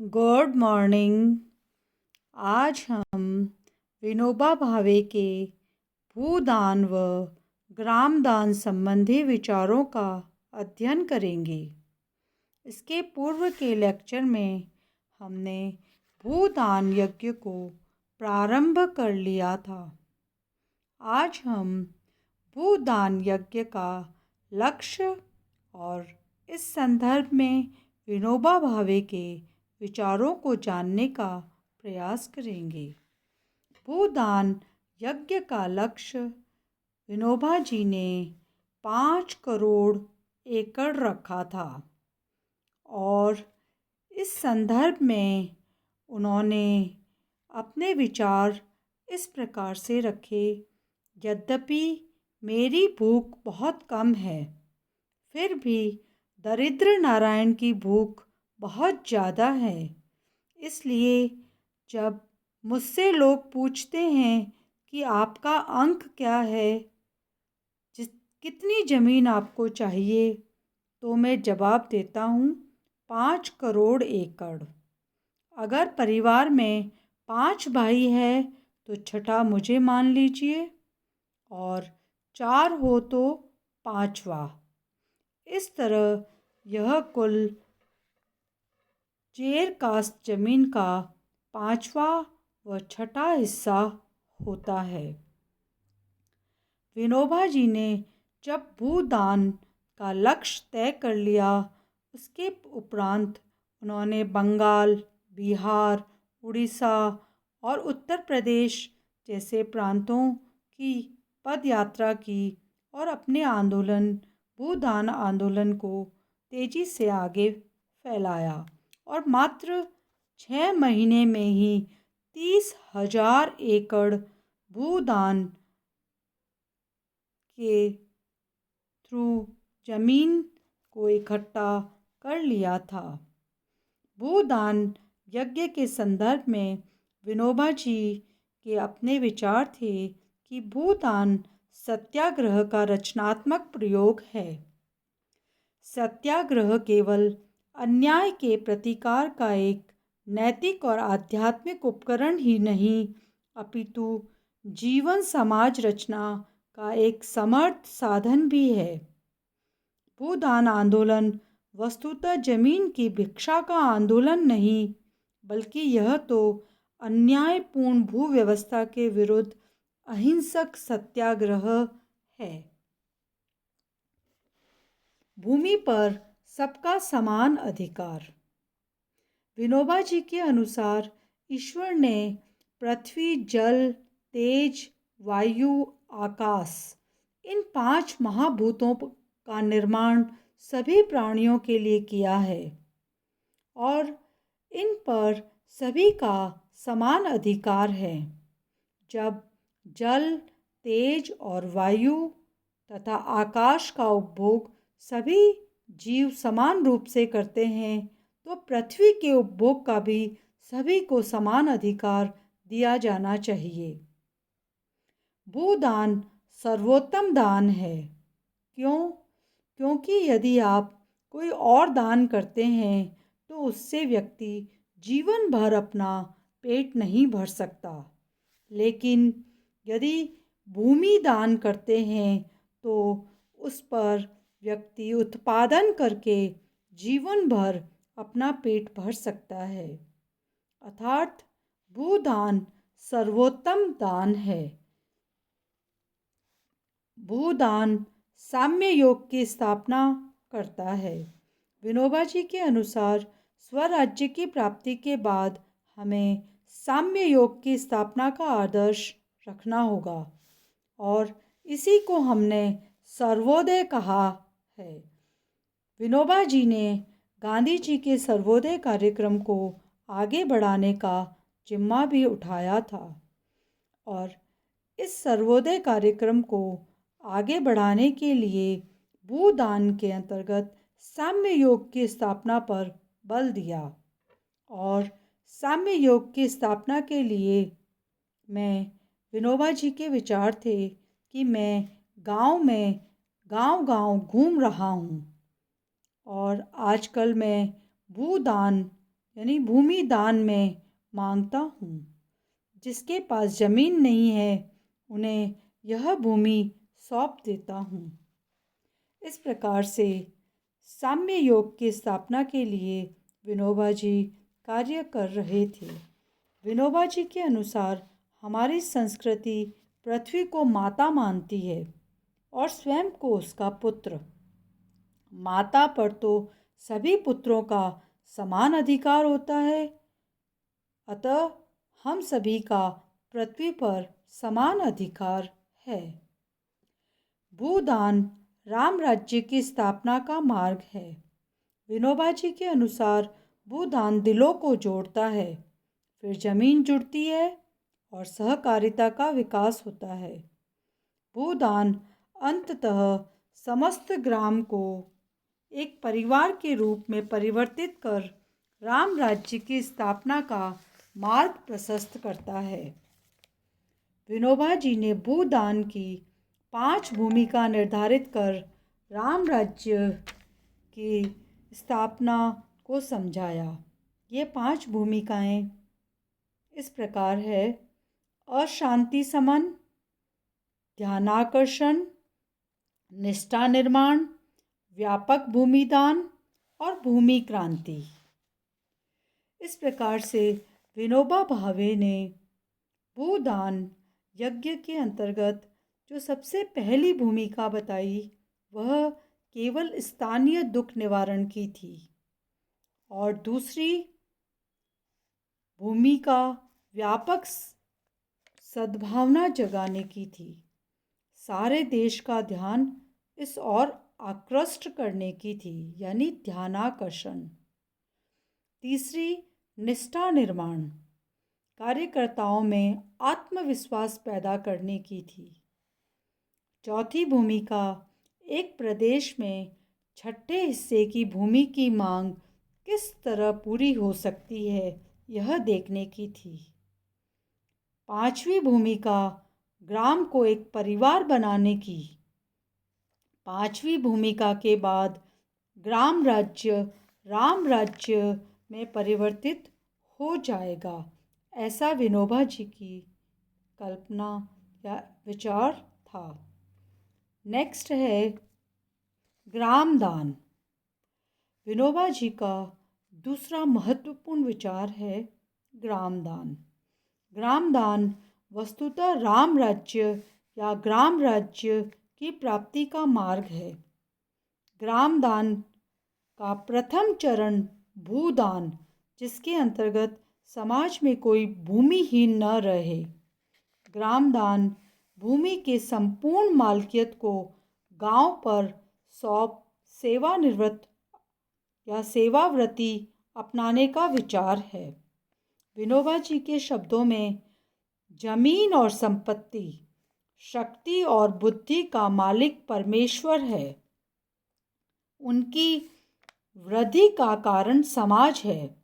Good morning. आज हम विनोबा भावे के भूदान व ग्रामदान संबंधी विचारों का अध्ययन करेंगे। इसके पूर्व के लेक्चर में हमने भूदान यज्ञ को प्रारंभ कर लिया था। आज हम भूदान यज्ञ का लक्ष्य और इस संदर्भ में विनोबा भावे के विचारों को जानने का प्रयास करेंगे। भूदान यज्ञ का लक्ष्य विनोबा जी ने 5 करोड़ एकड़ रखा था और इस संदर्भ में उन्होंने अपने विचार इस प्रकार से रखे। यद्यपि मेरी भूख बहुत कम है, फिर भी दरिद्र नारायण की भूख बहुत ज़्यादा है। इसलिए जब मुझसे लोग पूछते हैं कि आपका अंक क्या है, कितनी ज़मीन आपको चाहिए, तो मैं जवाब देता हूँ 5 करोड़ एकड़। अगर परिवार में 5 भाई है तो छठा मुझे मान लीजिए और 4 हो तो 5वां। इस तरह यह कुल चेर कास्ट जमीन का 5वां व छठा हिस्सा होता है। विनोबा जी ने जब भूदान का लक्ष्य तय कर लिया, उसके उपरांत उन्होंने बंगाल, बिहार, उड़ीसा और उत्तर प्रदेश जैसे प्रांतों की पदयात्रा की और अपने भूदान आंदोलन को तेजी से आगे फैलाया और मात्र 6 महीने में ही 30,000 एकड़ भूदान के थ्रू जमीन को इकट्ठा कर लिया था। भूदान यज्ञ के संदर्भ में विनोबा जी के अपने विचार थे कि भूदान सत्याग्रह का रचनात्मक प्रयोग है। सत्याग्रह केवल अन्याय के प्रतिकार का एक नैतिक और आध्यात्मिक उपकरण ही नहीं, अपितु जीवन समाज रचना का एक समर्थ साधन भी है। भूदान आंदोलन वस्तुतः जमीन की भिक्षा का आंदोलन नहीं, बल्कि यह तो अन्यायपूर्ण भू व्यवस्था के विरुद्ध अहिंसक सत्याग्रह है। भूमि पर सबका समान अधिकार। विनोबा जी के अनुसार ईश्वर ने पृथ्वी, जल, तेज, वायु, आकाश, इन 5 महाभूतों का निर्माण सभी प्राणियों के लिए किया है और इन पर सभी का समान अधिकार है। जब जल, तेज और वायु तथा आकाश का उपभोग सभी जीव समान रूप से करते हैं, तो पृथ्वी के उपभोग का भी सभी को समान अधिकार दिया जाना चाहिए। भूदान सर्वोत्तम दान है। क्यों? क्योंकि यदि आप कोई और दान करते हैं तो उससे व्यक्ति जीवन भर अपना पेट नहीं भर सकता, लेकिन यदि भूमि दान करते हैं तो उस पर व्यक्ति उत्पादन करके जीवन भर अपना पेट भर सकता है। अर्थात भूदान सर्वोत्तम दान है। भूदान साम्य योग की स्थापना करता है। विनोबा जी के अनुसार स्वराज्य की प्राप्ति के बाद हमें साम्य योग की स्थापना का आदर्श रखना होगा और इसी को हमने सर्वोदय कहा है। विनोबा जी ने गांधी जी के सर्वोदय कार्यक्रम को आगे बढ़ाने का जिम्मा भी उठाया था और इस सर्वोदय कार्यक्रम को आगे बढ़ाने के लिए भूदान के अंतर्गत साम्य योग की स्थापना पर बल दिया और साम्य योग की स्थापना के लिए विनोबा जी के विचार थे कि मैं गांव में गांव घूम रहा हूँ और आजकल मैं भूदान यानी भूमि दान में मांगता हूँ। जिसके पास ज़मीन नहीं है उन्हें यह भूमि सौंप देता हूँ। इस प्रकार से साम्य योग की स्थापना के लिए विनोबा जी कार्य कर रहे थे। विनोबा जी के अनुसार हमारी संस्कृति पृथ्वी को माता मानती है और स्वयं को उसका पुत्र। माता पर तो सभी पुत्रों का समान अधिकार होता है, अतः हम सभी का पृथ्वी पर समान अधिकार है। भूदान राम राज्य की स्थापना का मार्ग है। विनोबा जी के अनुसार भूदान दिलों को जोड़ता है, फिर जमीन जुड़ती है और सहकारिता का विकास होता है। भूदान अंततः समस्त ग्राम को एक परिवार के रूप में परिवर्तित कर राम राज्य की स्थापना का मार्ग प्रशस्त करता है। विनोबा जी ने भूदान की 5 भूमिका निर्धारित कर राम राज्य की स्थापना को समझाया। ये 5 भूमिकाएं इस प्रकार है: अशांति शमन, ध्यानाकर्षण, निष्ठा निर्माण, व्यापक भूमिदान और भूमि क्रांति। इस प्रकार से विनोबा भावे ने भूदान यज्ञ के अंतर्गत जो सबसे पहली भूमिका बताई वह केवल स्थानीय दुख निवारण की थी और दूसरी भूमिका व्यापक सद्भावना जगाने की थी, सारे देश का ध्यान इस ओर आकृष्ट करने की थी, यानी ध्यानाकर्षण। तीसरी निष्ठा निर्माण, कार्यकर्ताओं में आत्मविश्वास पैदा करने की थी। चौथी भूमिका एक प्रदेश में छठे हिस्से की भूमि की मांग किस तरह पूरी हो सकती है यह देखने की थी। पांचवी भूमिका ग्राम को एक परिवार बनाने की। पांचवी भूमिका के बाद ग्राम राज्य राम राज्य में परिवर्तित हो जाएगा, ऐसा विनोबा जी की कल्पना या विचार था। नेक्स्ट है ग्राम दान। विनोबा जी का दूसरा महत्वपूर्ण विचार है ग्राम दान। ग्राम दान वस्तुतः राम राज्य या ग्राम राज्य की प्राप्ति का मार्ग है। ग्राम दान का प्रथम चरण भूदान, जिसके अंतर्गत समाज में कोई भूमिहीन न रहे। ग्राम दान भूमि के संपूर्ण मालकियत को गांव पर सौंप सेवानिवृत्त या सेवाव्रती अपनाने का विचार है। विनोबा जी के शब्दों में जमीन और संपत्ति, शक्ति और बुद्धि का मालिक परमेश्वर है। उनकी वृद्धि का कारण समाज है।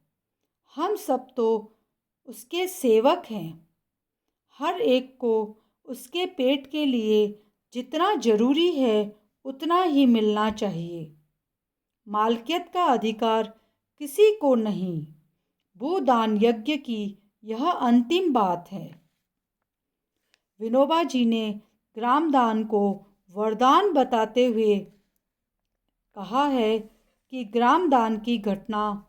हम सब तो उसके सेवक हैं। हर एक को उसके पेट के लिए जितना जरूरी है उतना ही मिलना चाहिए। मालकियत का अधिकार किसी को नहीं। भूदान यज्ञ की यह अंतिम बात है। विनोबा जी ने ग्रामदान को वरदान बताते हुए कहा है कि ग्रामदान की घटना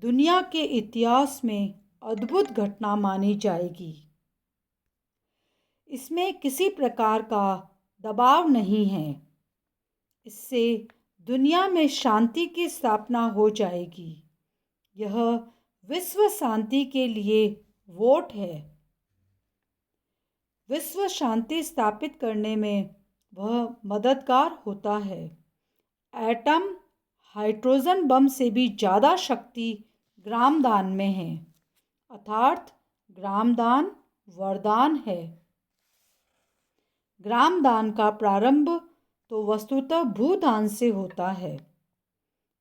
दुनिया के इतिहास में अद्भुत घटना मानी जाएगी। इसमें किसी प्रकार का दबाव नहीं है। इससे दुनिया में शांति की स्थापना हो जाएगी। यह विश्व शांति के लिए वोट है। विश्व शांति स्थापित करने में वह मददगार होता है। एटम हाइड्रोजन बम से भी ज़्यादा शक्ति ग्रामदान में है, अर्थात ग्रामदान वरदान है। ग्रामदान का प्रारंभ तो वस्तुतः भूदान से होता है।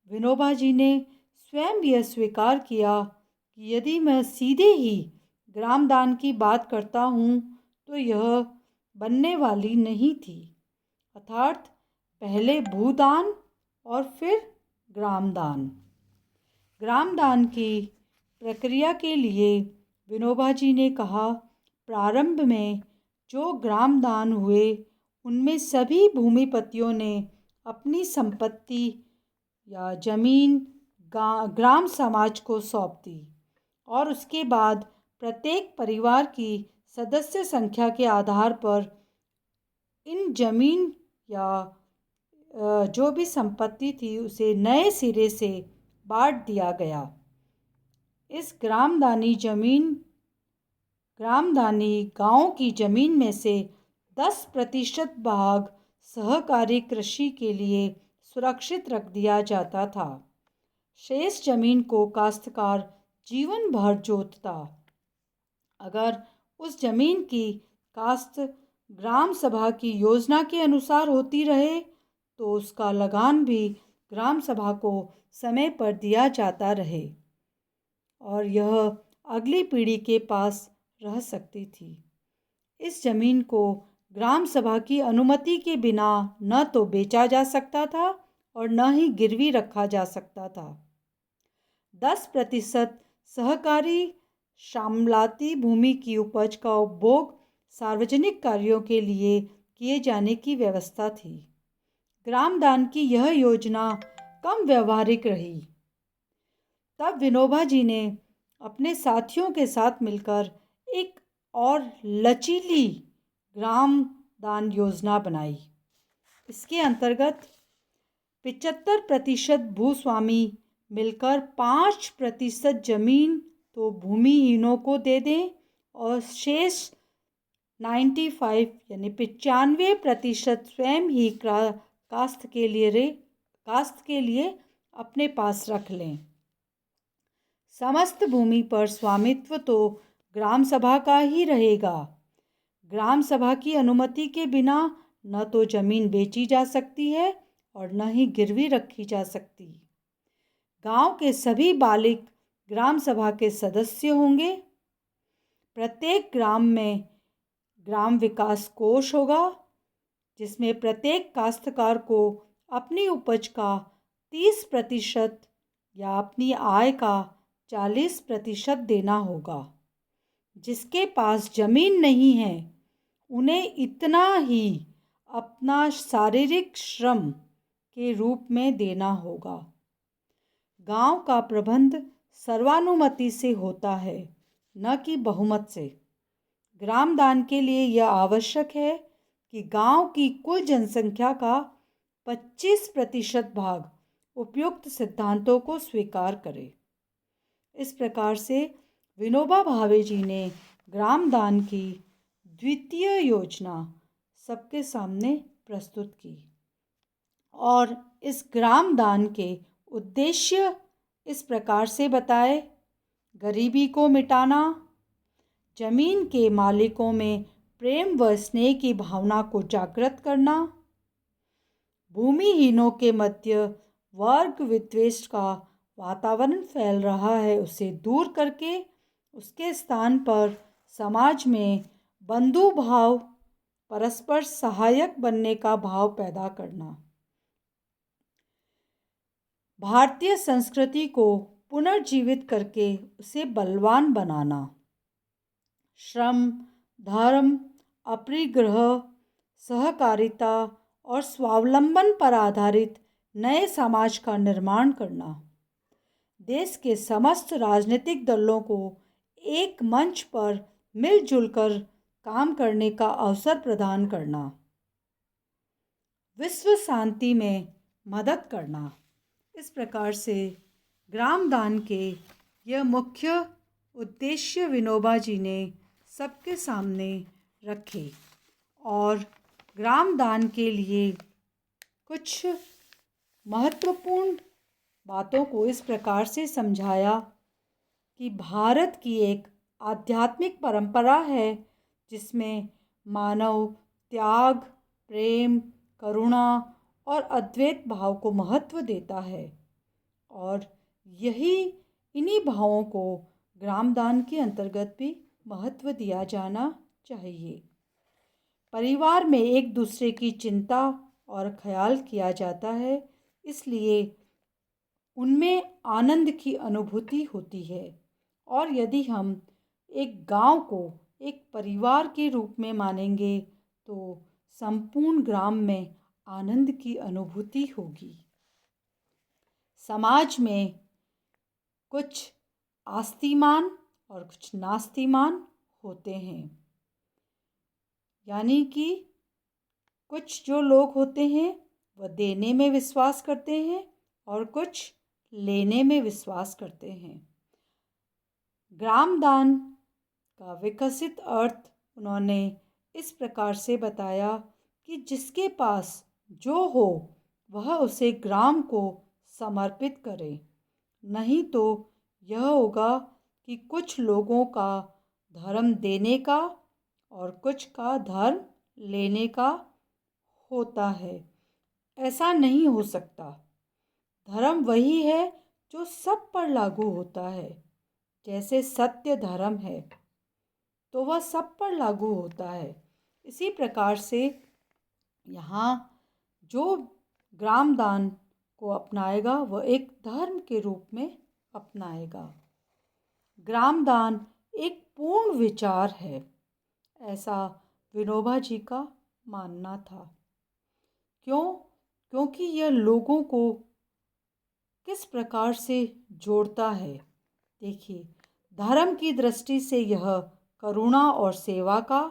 विनोबा जी ने स्वयं यह स्वीकार किया कि यदि मैं सीधे ही ग्रामदान की बात करता हूँ तो यह बनने वाली नहीं थी, अर्थात पहले भूदान और फिर ग्रामदान। ग्रामदान की प्रक्रिया के लिए विनोबा जी ने कहा, प्रारंभ में जो ग्राम दान हुए उनमें सभी भूमिपतियों ने अपनी संपत्ति या जमीन ग्राम समाज को सौंप दी और उसके बाद प्रत्येक परिवार की सदस्य संख्या के आधार पर इन जमीन या जो भी संपत्ति थी उसे नए सिरे से बांट दिया गया। इस ग्रामदानी गांव की जमीन में से 10% भाग सहकारी कृषि के लिए सुरक्षित रख दिया जाता था। शेष जमीन को काश्तकार जीवन भर जोतता। अगर उस जमीन की काश्त ग्राम सभा की योजना के अनुसार होती रहे तो उसका लगान भी ग्राम सभा को समय पर दिया जाता रहे और यह अगली पीढ़ी के पास रह सकती थी। इस जमीन को ग्राम सभा की अनुमति के बिना न तो बेचा जा सकता था और न ही गिरवी रखा जा सकता था। 10% सहकारी शामलाती भूमि की उपज का उपभोग सार्वजनिक कार्यों के लिए किए जाने की व्यवस्था थी। ग्राम दान की यह योजना कम व्यवहारिक रही। तब विनोबा जी ने अपने साथियों के साथ मिलकर एक और लचीली ग्राम दान योजना बनाई। इसके अंतर्गत 75% भूस्वामी मिलकर 5% जमीन तो भूमिहीनों को दे दें और शेष 95% स्वयं ही काश्त के लिए अपने पास रख लें। समस्त भूमि पर स्वामित्व तो ग्राम सभा का ही रहेगा। ग्राम सभा की अनुमति के बिना न तो जमीन बेची जा सकती है और न ही गिरवी रखी जा सकती। गांव के सभी बालिग ग्राम सभा के सदस्य होंगे। प्रत्येक ग्राम में ग्राम विकास कोष होगा जिसमें प्रत्येक काश्तकार को अपनी उपज का 30% या अपनी आय का 40% देना होगा। जिसके पास जमीन नहीं है उन्हें इतना ही अपना शारीरिक श्रम के रूप में देना होगा। गांव का प्रबंध सर्वानुमति से होता है, न कि बहुमत से। ग्राम दान के लिए यह आवश्यक है कि गांव की कुल जनसंख्या का 25% भाग उपयुक्त सिद्धांतों को स्वीकार करे। इस प्रकार से विनोबा भावे जी ने ग्राम दान की द्वितीय योजना सबके सामने प्रस्तुत की और इस ग्राम दान के उद्देश्य इस प्रकार से बताए: गरीबी को मिटाना, जमीन के मालिकों में प्रेम व स्नेह की भावना को जागृत करना, भूमिहीनों के मध्य वर्ग विद्वेष का वातावरण फैल रहा है उसे दूर करके उसके स्थान पर समाज में बंधु भाव, परस्पर सहायक बनने का भाव पैदा करना, भारतीय संस्कृति को पुनर्जीवित करके उसे बलवान बनाना, श्रम, धर्म, अपरिग्रह, सहकारिता और स्वावलंबन पर आधारित नए समाज का निर्माण करना, देश के समस्त राजनीतिक दलों को एक मंच पर मिलजुल कर काम करने का अवसर प्रदान करना, विश्व शांति में मदद करना। इस प्रकार से ग्राम दान के यह मुख्य उद्देश्य विनोबा जी ने सबके सामने रखे और ग्राम दान के लिए कुछ महत्वपूर्ण बातों को इस प्रकार से समझाया कि भारत की एक आध्यात्मिक परंपरा है जिसमें मानव त्याग, प्रेम, करुणा और अद्वैत भाव को महत्व देता है और इन्हीं भावों को ग्रामदान के अंतर्गत भी महत्व दिया जाना चाहिए। परिवार में एक दूसरे की चिंता और ख्याल किया जाता है, इसलिए उनमें आनंद की अनुभूति होती है और यदि हम एक गांव को एक परिवार के रूप में मानेंगे तो संपूर्ण ग्राम में आनंद की अनुभूति होगी। समाज में कुछ आस्तिमान और कुछ नास्तिमान होते हैं, यानी कि कुछ जो लोग होते हैं वह देने में विश्वास करते हैं और कुछ लेने में विश्वास करते हैं। ग्रामदान का विकसित अर्थ उन्होंने इस प्रकार से बताया कि जिसके पास जो हो वह उसे ग्राम को समर्पित करे, नहीं तो यह होगा कि कुछ लोगों का धर्म देने का और कुछ का धर्म लेने का होता है। ऐसा नहीं हो सकता। धर्म वही है जो सब पर लागू होता है। जैसे सत्य धर्म है तो वह सब पर लागू होता है, इसी प्रकार से यहाँ जो ग्रामदान को अपनाएगा वह एक धर्म के रूप में अपनाएगा। ग्रामदान एक पूर्ण विचार है, ऐसा विनोबा जी का मानना था। क्यों? क्योंकि यह लोगों को किस प्रकार से जोड़ता है। देखिए, धर्म की दृष्टि से यह करुणा और सेवा का,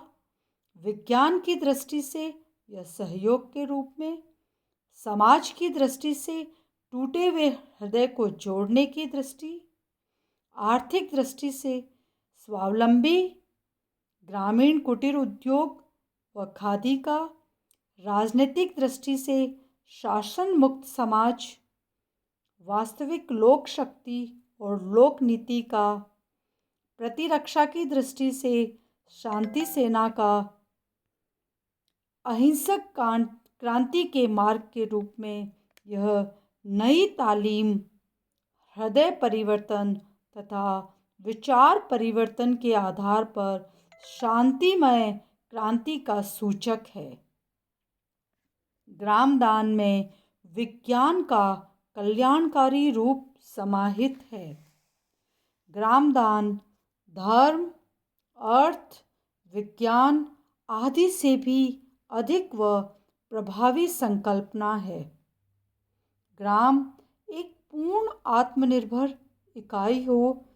विज्ञान की दृष्टि से यह सहयोग के रूप में, समाज की दृष्टि से टूटे हुए हृदय को जोड़ने की दृष्टि, आर्थिक दृष्टि से स्वावलंबी ग्रामीण कुटीर उद्योग व खादी का, राजनीतिक दृष्टि से शासन मुक्त समाज, वास्तविक लोक शक्ति और लोक नीति का, प्रतिरक्षा की दृष्टि से शांति सेना का, अहिंसक क्रांति के मार्ग के रूप में यह नई तालीम, हृदय परिवर्तन तथा विचार परिवर्तन के आधार पर शांतिमय क्रांति का सूचक है। ग्रामदान में विज्ञान का कल्याणकारी रूप समाहित है। ग्रामदान धर्म, अर्थ, विज्ञान आदि से भी अधिक व प्रभावी संकल्पना है। ग्राम एक पूर्ण आत्मनिर्भर इकाई हो,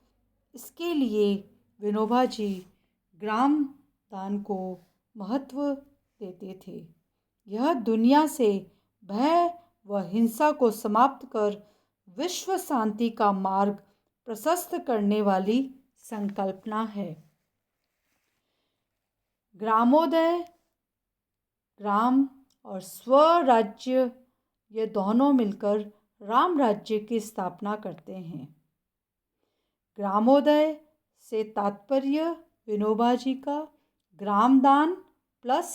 इसके लिए विनोबा जी ग्राम दान को महत्व देते थे। यह दुनिया से भय व हिंसा को समाप्त कर विश्व शांति का मार्ग प्रशस्त करने वाली संकल्पना है। ग्रामोदय, ग्राम और स्वराज्य ये दोनों मिलकर राम राज्य की स्थापना करते हैं। ग्रामोदय से तात्पर्य विनोबा जी का ग्रामदान प्लस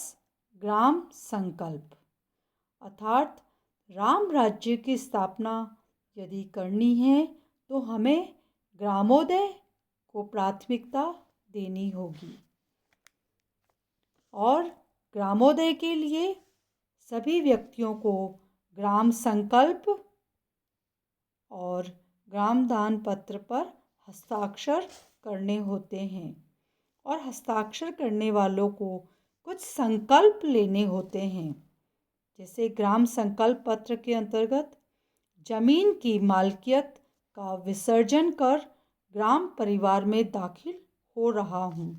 ग्राम संकल्प, अर्थात राम राज्य की स्थापना यदि करनी है तो हमें ग्रामोदय को प्राथमिकता देनी होगी। और ग्रामोदय के लिए सभी व्यक्तियों को ग्राम संकल्प और ग्रामदान पत्र पर हस्ताक्षर करने होते हैं और हस्ताक्षर करने वालों को कुछ संकल्प लेने होते हैं। जैसे ग्राम संकल्प पत्र के अंतर्गत जमीन की मालकियत का विसर्जन कर ग्राम परिवार में दाखिल हो रहा हूँ,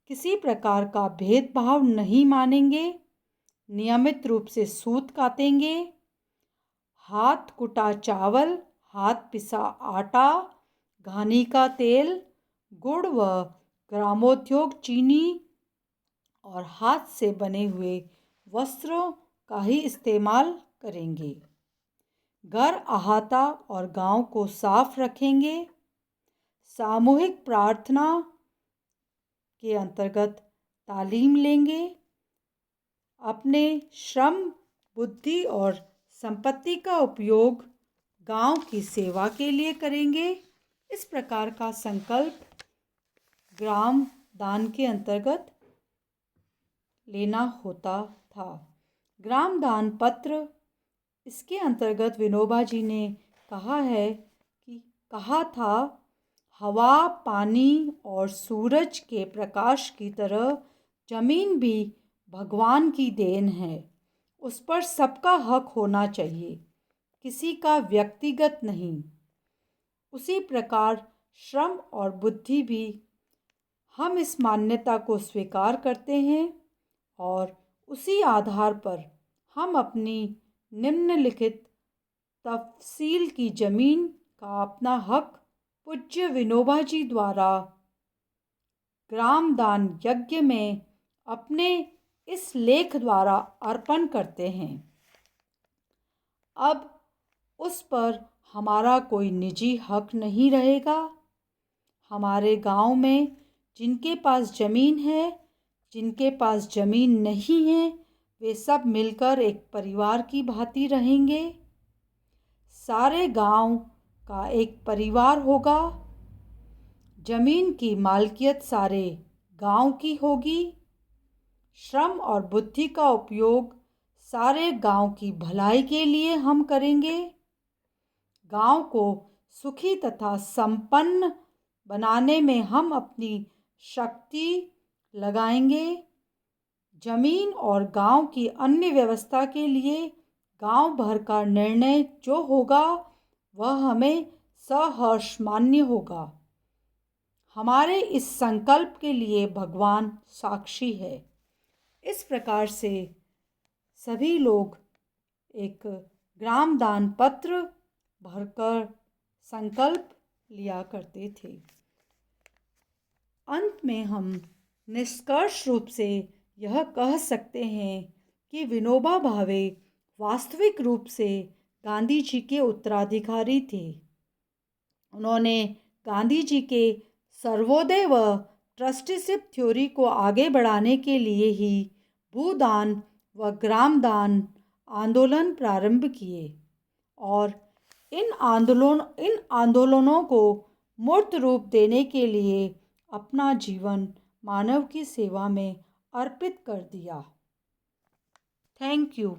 किसी प्रकार का भेदभाव नहीं मानेंगे, नियमित रूप से सूत काटेंगे, हाथ कुटा चावल, हाथ पिसा आटा, घानी का तेल, गुड़ व ग्रामोद्योग चीनी और हाथ से बने हुए वस्त्रों का ही इस्तेमाल करेंगे। घर अहाता और गांव को साफ रखेंगे। सामूहिक प्रार्थना के अंतर्गत तालीम लेंगे। अपने श्रम, बुद्धि और संपत्ति का उपयोग गांव की सेवा के लिए करेंगे। इस प्रकार का संकल्प ग्राम दान के अंतर्गत लेना होता था। ग्राम दान पत्र, इसके अंतर्गत विनोबा जी ने कहा था, हवा, पानी और सूरज के प्रकाश की तरह जमीन भी भगवान की देन है। उस पर सबका हक होना चाहिए, किसी का व्यक्तिगत नहीं। उसी प्रकार श्रम और बुद्धि भी, हम इस मान्यता को स्वीकार करते हैं और उसी आधार पर हम अपनी निम्नलिखित तफसील की ज़मीन का अपना हक पूज्य विनोबा जी द्वारा ग्राम दान यज्ञ में अपने इस लेख द्वारा अर्पण करते हैं। अब उस पर हमारा कोई निजी हक नहीं रहेगा। हमारे गांव में जिनके पास ज़मीन है, जिनके पास ज़मीन नहीं है, वे सब मिलकर एक परिवार की भांति रहेंगे। सारे गांव का एक परिवार होगा। ज़मीन की मालकियत सारे गांव की होगी। श्रम और बुद्धि का उपयोग सारे गांव की भलाई के लिए हम करेंगे। गांव को सुखी तथा संपन्न बनाने में हम अपनी शक्ति लगाएंगे। जमीन और गांव की अन्य व्यवस्था के लिए गांव भर का निर्णय जो होगा वह हमें सहर्ष मान्य होगा। हमारे इस संकल्प के लिए भगवान साक्षी है। इस प्रकार से सभी लोग एक ग्राम दान पत्र भरकर संकल्प लिया करते थे। अंत में हम निष्कर्ष रूप से यह कह सकते हैं कि विनोबा भावे वास्तविक रूप से गांधी जी के उत्तराधिकारी थे। उन्होंने गांधी जी के सर्वोदय व ट्रस्टीशिप थ्योरी को आगे बढ़ाने के लिए ही भूदान व ग्राम दान आंदोलन प्रारंभ किए और इन आंदोलनों को मूर्त रूप देने के लिए अपना जीवन मानव की सेवा में अर्पित कर दिया। Thank you.